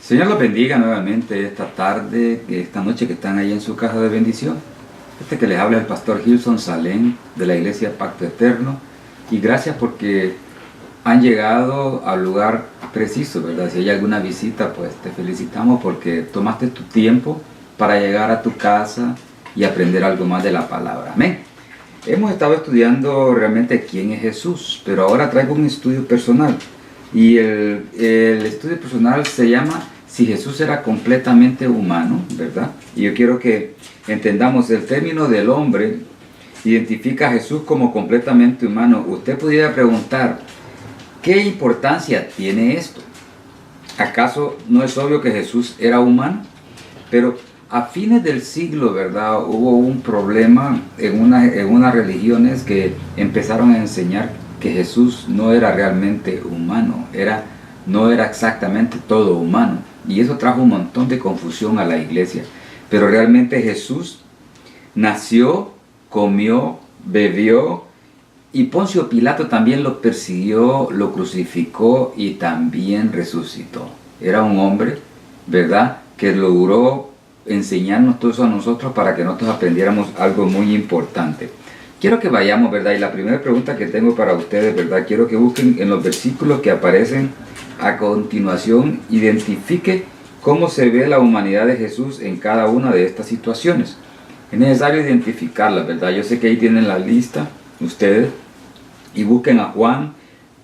Señor los bendiga nuevamente esta tarde, esta noche que están ahí en su casa de bendición. Este que les habla el pastor Gilson Salén de la Iglesia Pacto Eterno. Y gracias porque han llegado al lugar preciso, ¿verdad? Si hay alguna visita, pues te felicitamos porque tomaste tu tiempo para llegar a tu casa y aprender algo más de la palabra. Amén. Hemos estado estudiando realmente quién es Jesús, pero ahora traigo un estudio personal. Y el estudio personal se llama Si Jesús era completamente humano, ¿verdad? Y yo quiero que entendamos el término del hombre, identifica a Jesús como completamente humano. Usted pudiera preguntar, ¿qué importancia tiene esto? ¿Acaso no es obvio que Jesús era humano? Pero a fines del siglo, ¿verdad? Hubo un problema en unas religiones que empezaron a enseñar que Jesús no era realmente humano, no era exactamente todo humano. Y eso trajo un montón de confusión a la iglesia. Pero realmente Jesús nació, comió, bebió, y Poncio Pilato también lo persiguió, lo crucificó y también resucitó. Era un hombre, ¿verdad?, que logró enseñarnos todo eso a nosotros para que nosotros aprendiéramos algo muy importante. Quiero que vayamos, ¿verdad? Y la primera pregunta que tengo para ustedes, ¿verdad? Quiero que busquen en los versículos que aparecen a continuación, identifique cómo se ve la humanidad de Jesús en cada una de estas situaciones. Es necesario identificarlas, ¿verdad? Yo sé que ahí tienen la lista ustedes, y busquen a Juan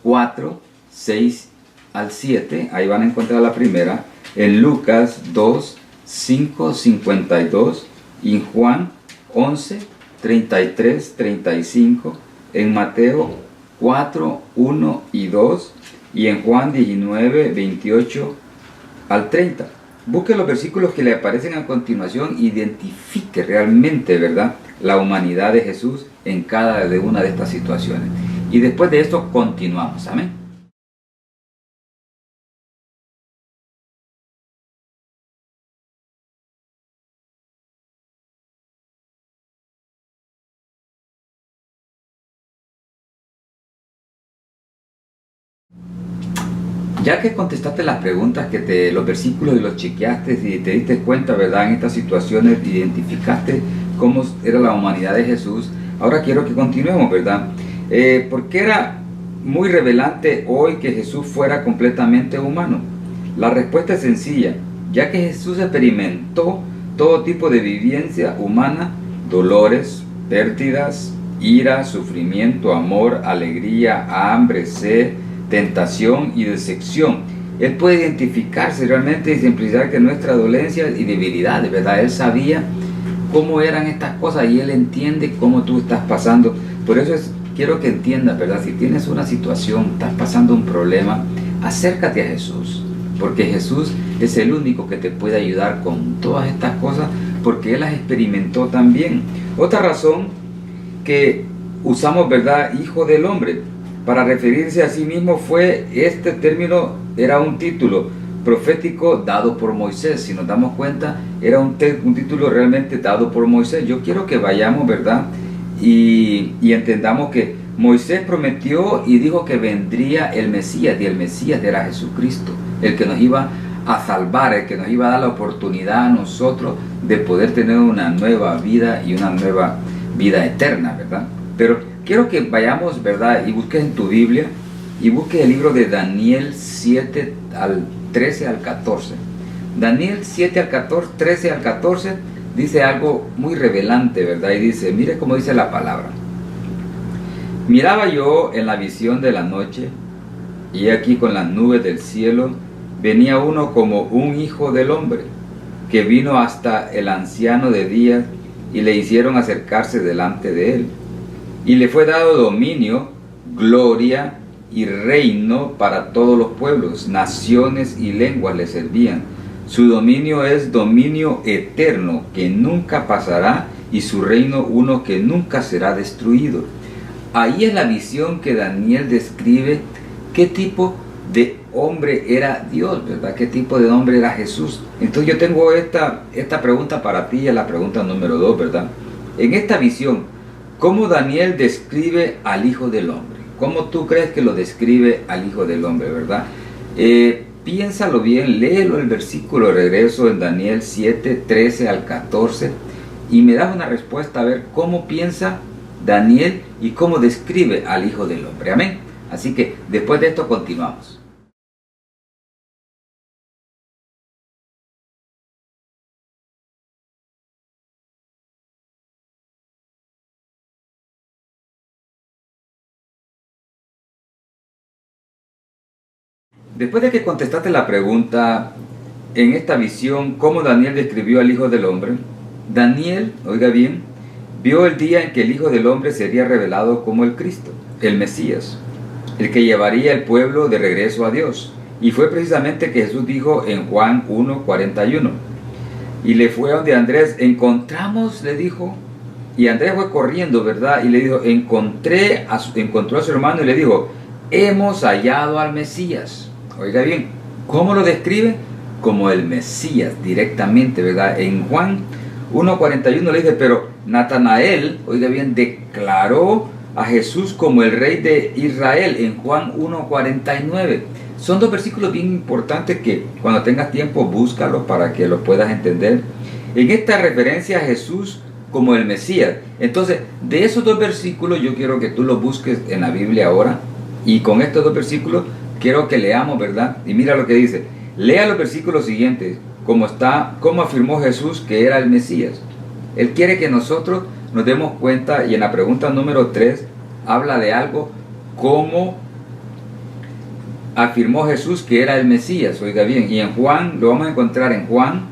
4, 6 al 7, ahí van a encontrar la primera, en Lucas 2, 5, 52, y en Juan 11, 33, 35, en Mateo 4, 1 y 2, y en Juan 19, 28 al 30. Busque los versículos que le aparecen a continuación, identifique realmente, ¿verdad?, la humanidad de Jesús en cada una de estas situaciones. Y después de esto continuamos. Amén. Ya que contestaste las preguntas, los versículos y los chequeaste y te diste cuenta, ¿verdad?, en estas situaciones, identificaste cómo era la humanidad de Jesús, ahora quiero que continuemos, ¿verdad? Porque era muy revelante hoy que Jesús fuera completamente humano. La respuesta es sencilla, ya que Jesús experimentó todo tipo de vivencia humana, dolores, pérdidas, ira, sufrimiento, amor, alegría, hambre, sed, tentación y decepción. Él puede identificarse realmente y simplificar que nuestras dolencias y debilidades, ¿verdad? Él sabía cómo eran estas cosas y Él entiende cómo tú estás pasando. Por eso quiero que entiendas, ¿verdad? Si tienes una situación, estás pasando un problema, acércate a Jesús, porque Jesús es el único que te puede ayudar con todas estas cosas, porque Él las experimentó también. Otra razón que usamos, ¿verdad?, hijo del hombre, para referirse a sí mismo fue, este término era un título profético dado por Moisés. Si nos damos cuenta, era un título realmente dado por Moisés. Yo quiero que vayamos, ¿verdad?, y entendamos que Moisés prometió y dijo que vendría el Mesías, y el Mesías era Jesucristo, el que nos iba a salvar, el que nos iba a dar la oportunidad a nosotros de poder tener una nueva vida y una nueva vida eterna, ¿verdad? Pero quiero que vayamos, ¿verdad?, y busques en tu Biblia, y busques el libro de Daniel 7 al 13 al 14. Daniel 7 al 14, 13 al 14, dice algo muy revelante, ¿verdad? Y dice, mire cómo dice la palabra. Miraba yo en la visión de la noche, y aquí con las nubes del cielo, venía uno como un hijo del hombre, que vino hasta el anciano de días, y le hicieron acercarse delante de él. Y le fue dado dominio, gloria y reino para todos los pueblos, naciones y lenguas le servían. Su dominio es dominio eterno, que nunca pasará, y su reino uno que nunca será destruido. Ahí es la visión que Daniel describe qué tipo de hombre era Dios, ¿verdad? ¿Qué tipo de hombre era Jesús? Entonces yo tengo esta pregunta para ti, es la pregunta número 2, ¿verdad? En esta visión, ¿cómo Daniel describe al Hijo del Hombre? ¿Cómo tú crees que lo describe al Hijo del Hombre, verdad? piénsalo bien, léelo el versículo, regreso en Daniel 7, 13 al 14, y me das una respuesta a ver cómo piensa Daniel y cómo describe al Hijo del Hombre. Amén. Así que después de esto continuamos. Después de que contestaste la pregunta, en esta visión, cómo Daniel describió al Hijo del Hombre, Daniel, oiga bien, vio el día en que el Hijo del Hombre sería revelado como el Cristo, el Mesías, el que llevaría el pueblo de regreso a Dios. Y fue precisamente que Jesús dijo en Juan 1:41. Y le fue a donde Andrés, encontramos, le dijo, y Andrés fue corriendo, ¿verdad? Y le dijo, encontró a su hermano y le dijo, hemos hallado al Mesías. Oiga bien, ¿cómo lo describe? Como el Mesías, directamente, ¿verdad? En Juan 1:41 le dice, pero Natanael, oiga bien, declaró a Jesús como el Rey de Israel, en Juan 1:49. Son dos versículos bien importantes que cuando tengas tiempo búscalos para que los puedas entender. En esta referencia a Jesús como el Mesías. Entonces, de esos dos versículos yo quiero que tú los busques en la Biblia ahora. Y con estos dos versículos quiero que leamos, ¿verdad? Y mira lo que dice. Lea los versículos siguientes, cómo afirmó Jesús que era el Mesías. Él quiere que nosotros nos demos cuenta, y en la pregunta número 3 habla de algo, cómo afirmó Jesús que era el Mesías. Oiga bien, y en Juan, lo vamos a encontrar en Juan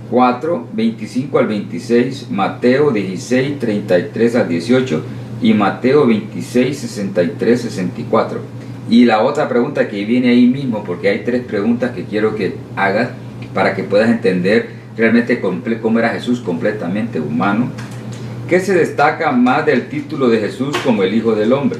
4, 25 al 26, Mateo 16, 33 al 18 y Mateo 26, 63, 64. Y la otra pregunta que viene ahí mismo, porque hay 3 preguntas que quiero que hagas para que puedas entender realmente cómo era Jesús completamente humano. ¿Qué se destaca más del título de Jesús como el Hijo del Hombre?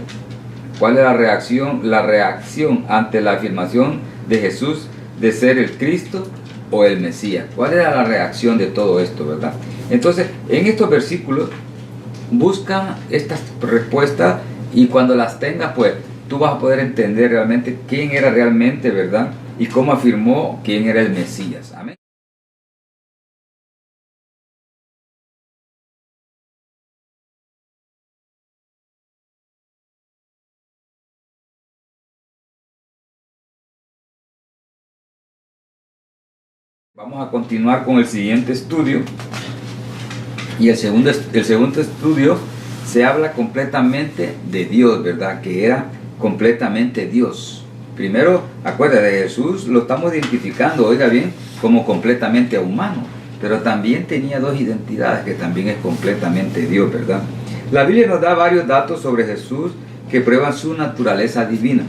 ¿Cuál es la reacción ante la afirmación de Jesús de ser el Cristo o el Mesías? ¿Cuál era la reacción de todo esto, verdad? Entonces, en estos versículos, busca estas respuestas y cuando las tengas, pues, tú vas a poder entender realmente quién era realmente, ¿verdad? Y cómo afirmó quién era el Mesías. Amén. Vamos a continuar con el siguiente estudio. Y el segundo estudio se habla completamente de Dios, ¿verdad? Que era completamente Dios. Primero, acuérdate, de Jesús lo estamos identificando, oiga bien, como completamente humano. Pero también tenía 2 identidades, que también es completamente Dios, ¿verdad? La Biblia nos da varios datos sobre Jesús que prueban su naturaleza divina.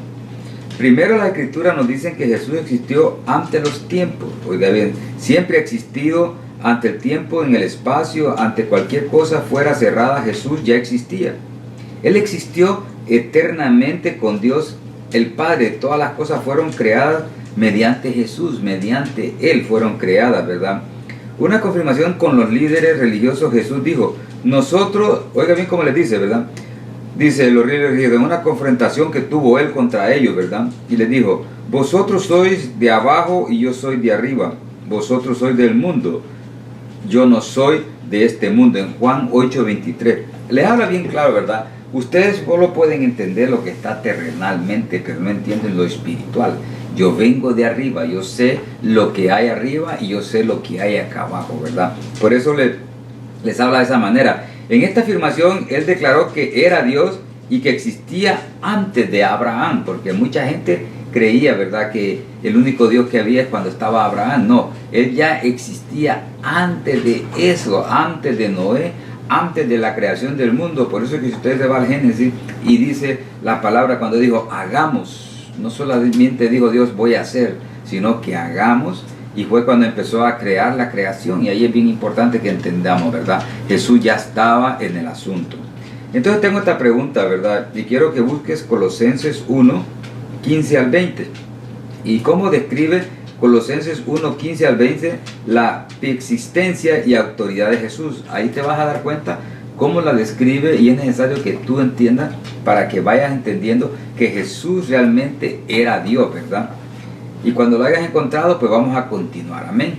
Primero, la Escritura nos dice que Jesús existió ante los tiempos. Oiga bien, siempre ha existido ante el tiempo, en el espacio, ante cualquier cosa fuera cerrada, Jesús ya existía. Él existió eternamente con Dios el Padre. Todas las cosas fueron creadas mediante Jesús, mediante Él fueron creadas, ¿verdad? Una confirmación con los líderes religiosos, Jesús dijo, nosotros, oiga bien cómo les dice, ¿verdad? Dice los líderes religiosos, en una confrontación que tuvo Él contra ellos, ¿verdad? Y les dijo, vosotros sois de abajo y yo soy de arriba. Vosotros sois del mundo, yo no soy de este mundo. En Juan 8:23. Les habla bien claro, ¿verdad? Ustedes solo pueden entender lo que está terrenalmente, pero no entienden lo espiritual. Yo vengo de arriba, yo sé lo que hay arriba y yo sé lo que hay acá abajo, ¿verdad? Por eso les habla de esa manera. En esta afirmación, Él declaró que era Dios y que existía antes de Abraham, porque mucha gente creía, ¿verdad?, que el único Dios que había es cuando estaba Abraham. No, Él ya existía antes de eso, antes de Noé, antes de la creación del mundo. Por eso que si ustedes se van al Génesis y dice la palabra cuando dijo hagamos, no solamente dijo Dios voy a hacer, sino que hagamos, y fue cuando empezó a crear la creación. Y ahí es bien importante que entendamos, ¿verdad? Jesús ya estaba en el asunto. Entonces tengo esta pregunta, ¿verdad? Y quiero que busques Colosenses 1, 15 al 20. ¿Y cómo describe Colosenses 1, 15 al 20 la existencia y autoridad de Jesús? Ahí te vas a dar cuenta cómo la describe, y es necesario que tú entiendas para que vayas entendiendo que Jesús realmente era Dios, ¿verdad? Y cuando lo hayas encontrado, pues vamos a continuar. Amén.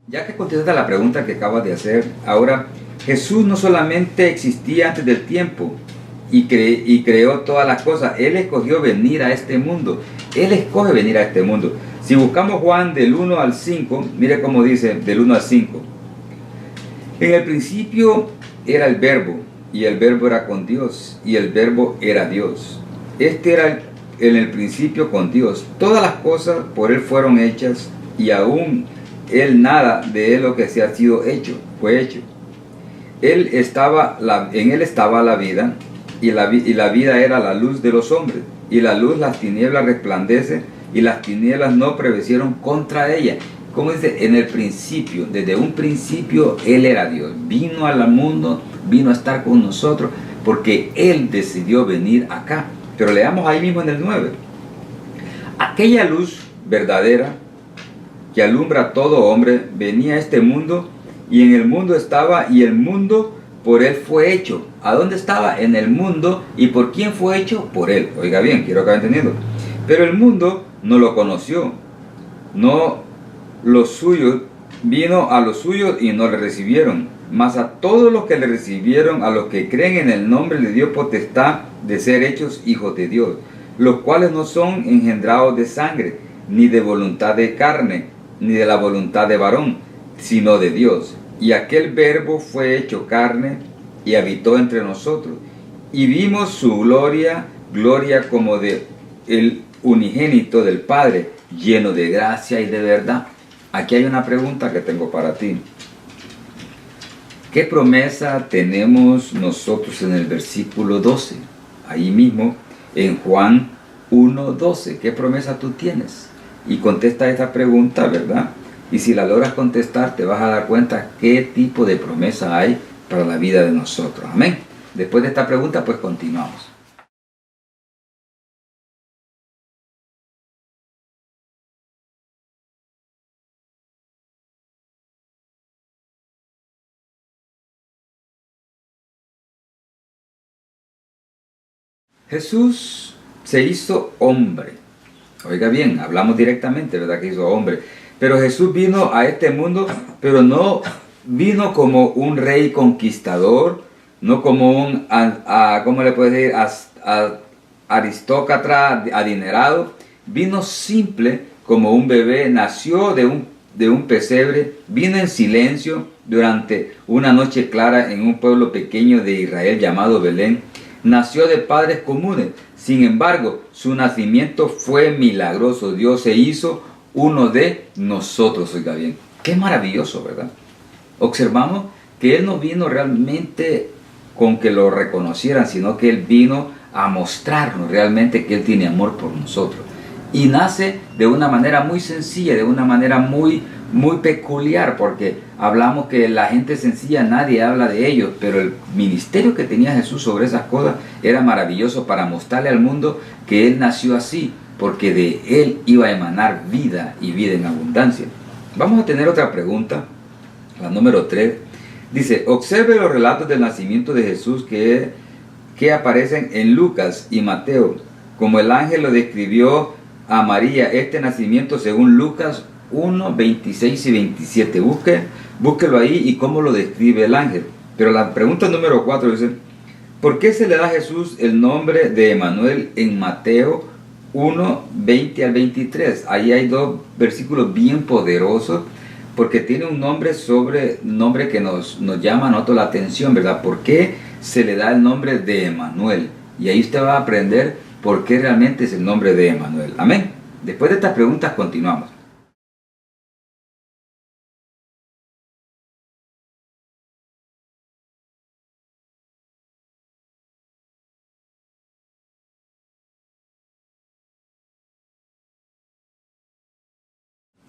Ya que contestaste la pregunta que acabas de hacer, ahora, Jesús no solamente existía antes del tiempo y creó todas las cosas, Él escogió venir a este mundo. Él escoge venir a este mundo. Si buscamos Juan del 1 al 5, mire cómo dice, del 1 al 5. En el principio era el Verbo, y el Verbo era con Dios, y el Verbo era Dios. Este era en el principio con Dios. Todas las cosas por Él fueron hechas, y aún Él nada de Él lo que se ha sido hecho, fue hecho. En Él estaba la vida, y la vida era la luz de los hombres. Y la luz, las tinieblas resplandece, y las tinieblas no prevalecieron contra ella. Como dice, en el principio, desde un principio, Él era Dios. Vino al mundo, vino a estar con nosotros, porque Él decidió venir acá. Pero leamos ahí mismo en el 9. Aquella luz verdadera, que alumbra a todo hombre, venía a este mundo, y en el mundo estaba, y el mundo por Él fue hecho. ¿A dónde estaba? En el mundo. ¿Y por quién fue hecho? Por Él. Oiga bien, quiero que vayan entendiendo. Pero el mundo no lo conoció. No los suyos, vino a los suyos y no le recibieron. Mas a todos los que le recibieron, a los que creen en el nombre, le dio potestad de ser hechos hijos de Dios, los cuales no son engendrados de sangre, ni de voluntad de carne, ni de la voluntad de varón, sino de Dios. Y aquel Verbo fue hecho carne y habitó entre nosotros, y vimos su gloria, gloria como de el unigénito del Padre, lleno de gracia y de verdad. Aquí hay una pregunta que tengo para ti. ¿Qué promesa tenemos nosotros en el versículo 12? Ahí mismo, en Juan 1:12. ¿Qué promesa tú tienes? Y contesta esta pregunta, ¿verdad? Y si la logras contestar, te vas a dar cuenta qué tipo de promesa hay para la vida de nosotros. Amén. Después de esta pregunta, pues continuamos. Jesús se hizo hombre. Oiga bien, hablamos directamente, ¿verdad? Que hizo hombre. Pero Jesús vino a este mundo, pero no vino como un rey conquistador, no como un, ¿cómo le puedo decir? Aristócrata adinerado. Vino simple como un bebé, nació de un pesebre, vino en silencio durante una noche clara en un pueblo pequeño de Israel llamado Belén. Nació de padres comunes, sin embargo, su nacimiento fue milagroso. Dios se hizo uno de nosotros, oiga bien. Qué maravilloso, ¿verdad? Observamos que Él no vino realmente con que lo reconocieran, sino que Él vino a mostrarnos realmente que Él tiene amor por nosotros. Y nace de una manera muy sencilla, de una manera muy peculiar, porque hablamos que la gente sencilla nadie habla de ellos, pero el ministerio que tenía Jesús sobre esas cosas era maravilloso para mostrarle al mundo que Él nació así, porque de Él iba a emanar vida y vida en abundancia. Vamos a tener otra pregunta, la número 3. Dice, observe los relatos del nacimiento de Jesús que aparecen en Lucas y Mateo, como el ángel lo describió a María, este nacimiento según Lucas 1, 26 y 27. Búsquelo ahí y cómo lo describe el ángel. Pero la pregunta número 4 dice, ¿por qué se le da a Jesús el nombre de Emanuel en Mateo 1, 20 al 23? Ahí hay dos versículos bien poderosos, porque tiene un nombre que nos llama a nosotros la atención, ¿verdad? ¿Por qué se le da el nombre de Emanuel? Y ahí usted va a aprender por qué realmente es el nombre de Emanuel. Amén. Después de estas preguntas continuamos.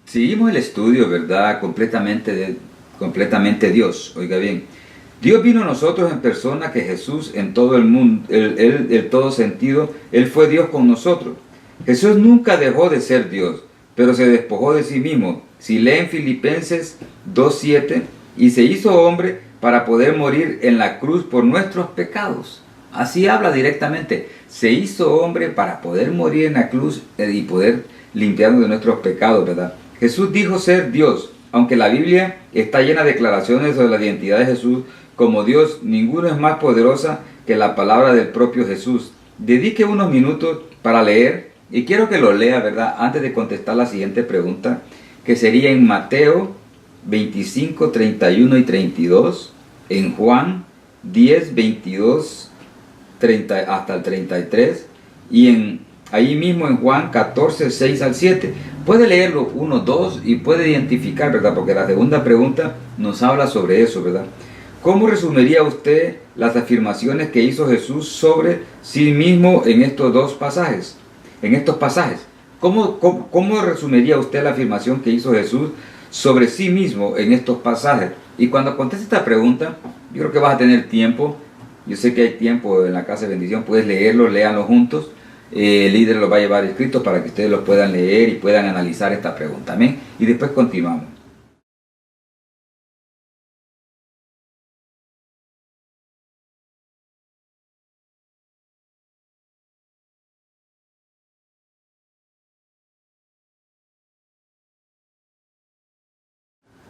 Seguimos el estudio, ¿verdad? Completamente Dios. Oiga bien, Dios vino a nosotros en persona, que Jesús en todo el mundo, en todo sentido, Él fue Dios con nosotros. Jesús nunca dejó de ser Dios, pero se despojó de sí mismo. Si leen Filipenses 2:7, y se hizo hombre para poder morir en la cruz por nuestros pecados. Así habla directamente. Se hizo hombre para poder morir en la cruz y poder limpiarnos de nuestros pecados, ¿verdad? Jesús dijo ser Dios. Aunque la Biblia está llena de declaraciones sobre la identidad de Jesús como Dios, ninguno es más poderosa que la palabra del propio Jesús. Dedique unos minutos para leer, y quiero que lo lea, ¿verdad?, antes de contestar la siguiente pregunta, que sería en Mateo 25, 31 y 32, en Juan 10, 22 hasta el 33, y ahí mismo en Juan 14, 6 al 7. Puede leerlo 1, 2 y puede identificar, ¿verdad? Porque la segunda pregunta nos habla sobre eso, ¿verdad? ¿Cómo resumiría usted las afirmaciones que hizo Jesús sobre sí mismo en estos dos pasajes? En estos pasajes. ¿Cómo resumiría usted la afirmación que hizo Jesús sobre sí mismo en estos pasajes? Y cuando conteste esta pregunta, yo creo que vas a tener tiempo. Yo sé que hay tiempo en la Casa de Bendición. Puedes leerlo, léanlo juntos. El líder los va a llevar escritos para que ustedes los puedan leer y puedan analizar esta pregunta. Amén. Y después continuamos.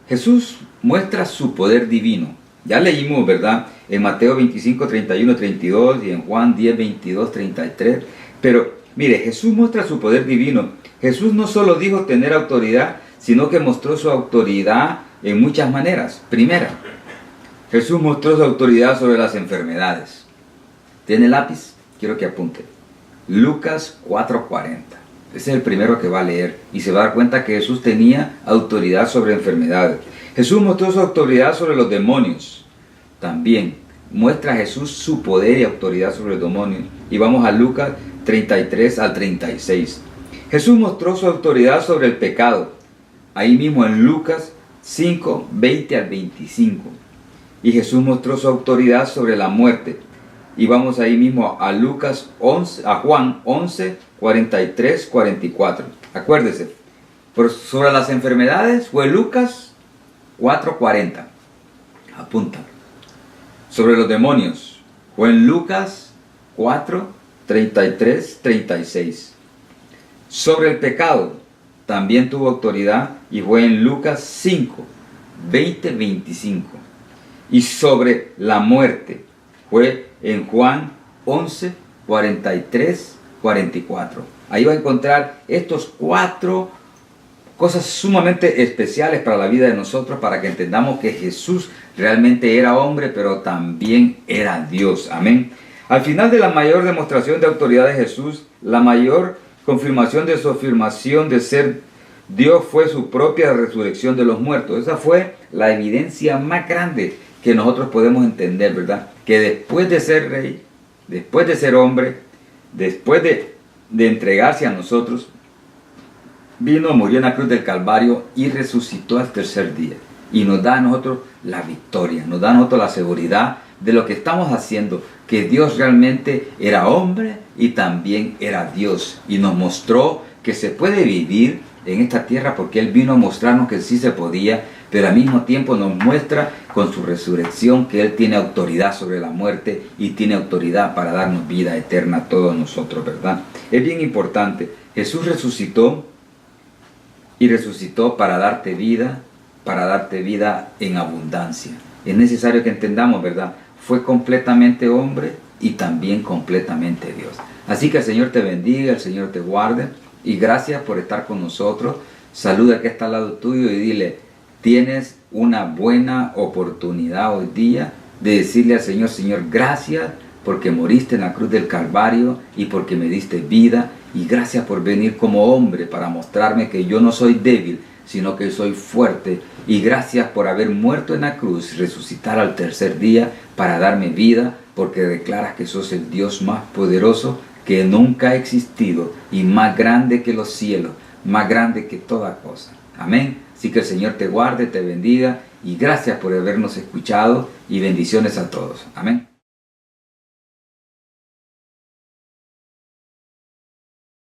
Jesús muestra su poder divino. Ya leímos, ¿verdad?, en Mateo 25, 31, 32 y en Juan 10, 22, 33. Pero mire, Jesús muestra su poder divino. Jesús no solo dijo tener autoridad, sino que mostró su autoridad en muchas maneras. Primera, Jesús mostró su autoridad sobre las enfermedades. ¿Tiene lápiz? Quiero que apunte. Lucas 4:40. Ese es el primero que va a leer y se va a dar cuenta que Jesús tenía autoridad sobre enfermedades. Jesús mostró su autoridad sobre los demonios. También muestra Jesús su poder y autoridad sobre los demonios. Y vamos a Lucas 33 al 36. Jesús mostró su autoridad sobre el pecado. Ahí mismo en Lucas 5, 20 al 25. Y Jesús mostró su autoridad sobre la muerte. Y vamos ahí mismo a Juan 11, 43, 44. Acuérdese, sobre las enfermedades fue Lucas 4:40. Apunta. Sobre los demonios fue en Lucas 4, 33, 36. Sobre el pecado también tuvo autoridad y fue en Lucas 5, 20, 25. Y sobre la muerte fue en Juan 11, 43, 44. Ahí va a encontrar estos 4 cosas sumamente especiales para la vida de nosotros, para que entendamos que Jesús realmente era hombre, pero también era Dios. Amén. Al final de la mayor demostración de autoridad de Jesús, la mayor confirmación de su afirmación de ser Dios fue su propia resurrección de los muertos. Esa fue la evidencia más grande que nosotros podemos entender, ¿verdad? Que después de ser rey, después de ser hombre, después de entregarse a nosotros, vino, murió en la cruz del Calvario y resucitó al tercer día. Y nos da a nosotros la victoria, nos da a nosotros la seguridad de lo que estamos haciendo, que Dios realmente era hombre y también era Dios. Y nos mostró que se puede vivir en esta tierra porque Él vino a mostrarnos que sí se podía, pero al mismo tiempo nos muestra con su resurrección que Él tiene autoridad sobre la muerte y tiene autoridad para darnos vida eterna a todos nosotros, ¿verdad? Es bien importante. Jesús resucitó y resucitó para darte vida en abundancia. Es necesario que entendamos, ¿verdad? Fue completamente hombre y también completamente Dios. Así que el Señor te bendiga, el Señor te guarde y gracias por estar con nosotros. Saluda al que está al lado tuyo y dile: tienes una buena oportunidad hoy día de decirle al Señor: Señor, gracias porque moriste en la cruz del Calvario y porque me diste vida, y gracias por venir como hombre para mostrarme que yo no soy débil, sino que soy fuerte, y gracias por haber muerto en la cruz, resucitar al tercer día para darme vida, porque declaras que sos el Dios más poderoso que nunca ha existido y más grande que los cielos, más grande que toda cosa. Amén. Así que el Señor te guarde, te bendiga y gracias por habernos escuchado y bendiciones a todos. Amén.